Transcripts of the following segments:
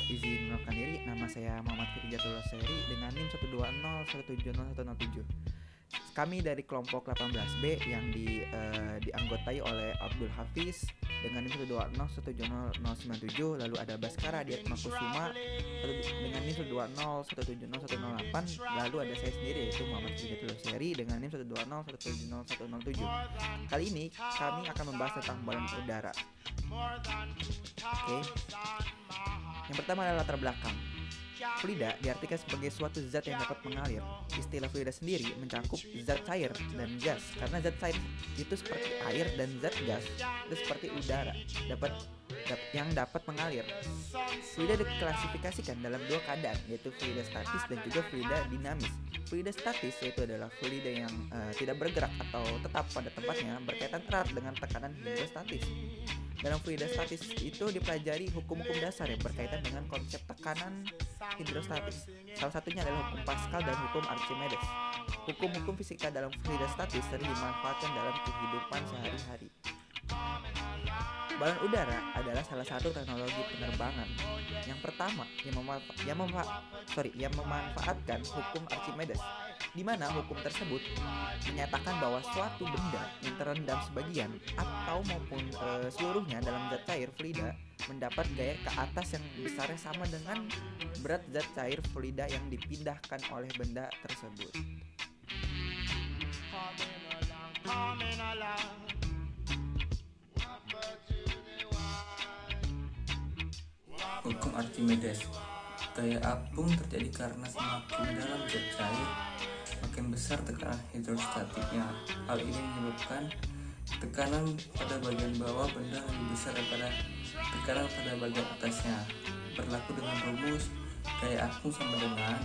Izin mengenalkan diri, nama saya Muhammad Firjatul Seri dengan NIM 120170107. Kami dari kelompok 18B yang dianggotai oleh Abdul Hafiz dengan NIM 120170097, lalu ada Baskara Diatmakusuma dengan NIM 120170108, lalu ada saya sendiri yaitu Muhammad Firjatul Seri dengan NIM 120170107. Kali ini kami akan membahas tentang balon udara. Oke. Yang pertama adalah latar belakang. Fluida diartikan sebagai suatu zat yang dapat mengalir. Istilah fluida sendiri mencakup zat cair dan gas, karena zat cair itu seperti air dan zat gas itu seperti udara yang dapat mengalir. Fluida diklasifikasikan dalam dua keadaan, yaitu fluida statis dan juga fluida dinamis. Fluida statis yaitu adalah fluida yang tidak bergerak atau tetap pada tempatnya, berkaitan erat dengan tekanan hidrostatis. Dalam fluida statis itu dipelajari hukum-hukum dasar yang berkaitan dengan konsep tekanan hidrostatis. Salah satunya adalah hukum Pascal dan hukum Archimedes. Hukum-hukum fisika dalam fluida statis sering dimanfaatkan dalam kehidupan sehari-hari. Balon udara adalah salah satu teknologi penerbangan yang pertama yang memanfaatkan hukum Archimedes, di mana hukum tersebut menyatakan bahwa suatu benda yang terendam sebagian atau maupun seluruhnya dalam zat cair fluida mendapat gaya ke atas yang besarnya sama dengan berat zat cair fluida yang dipindahkan oleh benda tersebut. Hukum Archimedes. Gaya apung terjadi karena semakin dalam zat cair, makin besar tekanan hidrostatiknya. Hal ini menyebabkan tekanan pada bagian bawah benda lebih besar daripada tekanan pada bagian atasnya. Berlaku dengan rumus gaya apung sama dengan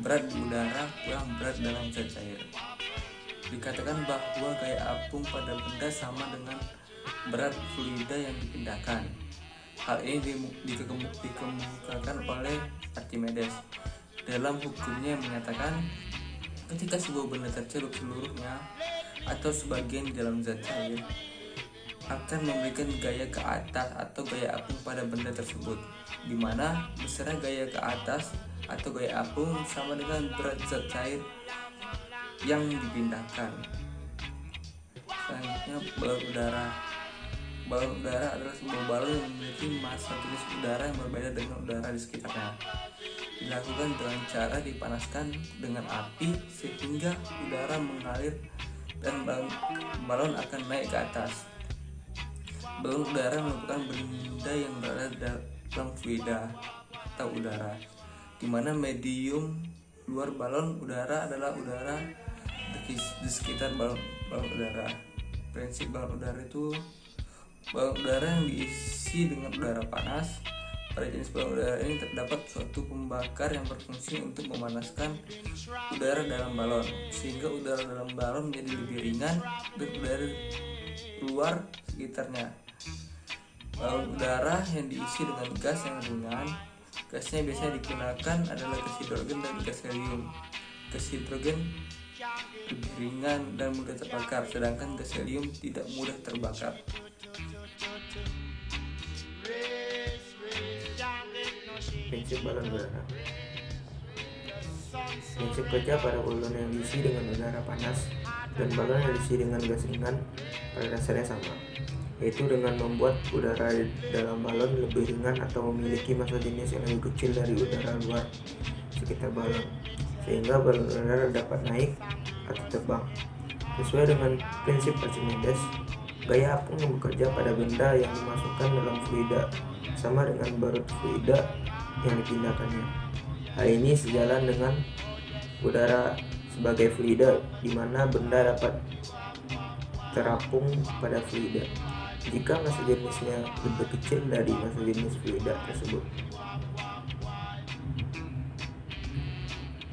berat di udara kurang berat dalam zat cair. Dikatakan bahwa gaya apung pada benda sama dengan berat fluida yang dipindahkan. Hal ini dikemukakan oleh Archimedes dalam hukumnya yang menyatakan ketika sebuah benda tercelup seluruhnya atau sebagian di dalam zat cair akan memberikan gaya ke atas atau gaya apung pada benda tersebut, di mana besarnya gaya ke atas atau gaya apung sama dengan berat zat cair yang dipindahkan. Selanjutnya, balon udara. Balon udara adalah sebuah balon yang memiliki massa jenis udara yang berbeda dengan udara di sekitarnya. Dilakukan dengan cara dipanaskan dengan api sehingga udara mengalir dan balon akan naik ke atas. Balon udara merupakan benda yang berada dalam fluida atau udara, di mana medium luar balon udara adalah udara di sekitar balon udara. Prinsip balon udara itu balon udara yang diisi dengan udara panas. Pada jenis balon udara ini terdapat suatu pembakar yang berfungsi untuk memanaskan udara dalam balon, sehingga udara dalam balon menjadi lebih ringan dan udara luar sekitarnya. Balon udara yang diisi dengan gas yang ringan, gasnya biasanya digunakan adalah gas hidrogen dan gas helium. Gas hidrogen lebih ringan dan mudah terbakar, sedangkan gas helium tidak mudah terbakar. Prinsip balon udara. Prinsip kerja pada balon yang diisi dengan udara panas dan balon yang diisi dengan gas ringan pada dasarnya sama, yaitu dengan membuat udara dalam balon lebih ringan atau memiliki massa jenis yang lebih kecil dari udara luar sekitar balon, sehingga balon udara dapat naik atau terbang. Sesuai dengan prinsip Archimedes, gaya apung yang bekerja pada benda yang dimasukkan dalam fluida sama dengan berat fluida yang dipindahkannya. Hal ini sejalan dengan udara sebagai fluida, di mana benda dapat terapung pada fluida jika massa jenisnya lebih kecil dari massa jenis fluida tersebut.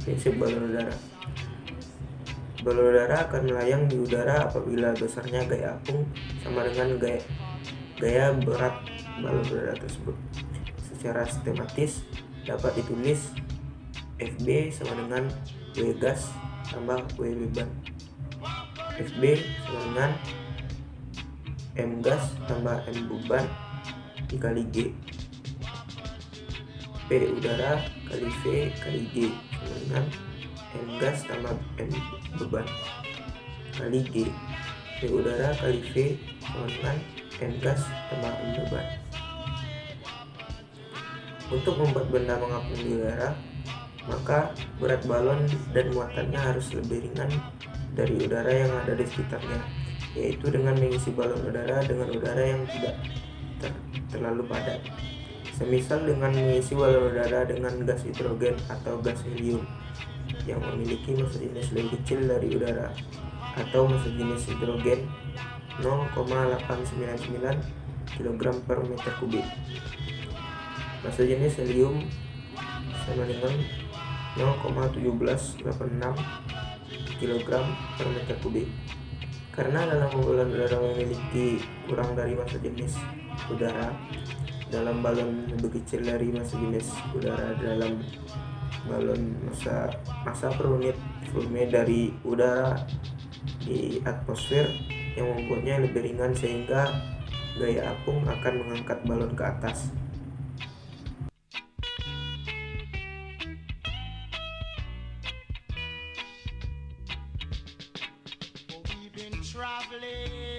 Prinsip balon udara. Balon udara akan melayang di udara apabila besarnya gaya apung sama dengan gaya berat balon udara tersebut. Secara sistematis dapat ditulis FB sama dengan W gas tambah W beban. FB sama dengan M gas tambah M beban dikali G. P udara kali V kali G sama dengan M gas tambah M beban kali G. P udara kali V sama dengan M gas tambah M beban. Untuk membuat benda mengapung di udara, maka berat balon dan muatannya harus lebih ringan dari udara yang ada di sekitarnya, yaitu dengan mengisi balon udara dengan udara yang tidak terlalu padat. Semisal dengan mengisi balon udara dengan gas hidrogen atau gas helium yang memiliki massa jenis lebih kecil dari udara, atau massa jenis hidrogen 0,899 kg per meter kubik. Massa jenis helium sama dengan 0,1786 kg per meter kubik. Karena dalam balon udara memiliki kurang dari massa jenis udara dalam balon lebih kecil dari massa jenis udara dalam balon, massa per unit volume dari udara di atmosfer yang membuatnya lebih ringan sehingga gaya apung akan mengangkat balon ke atas. Traveling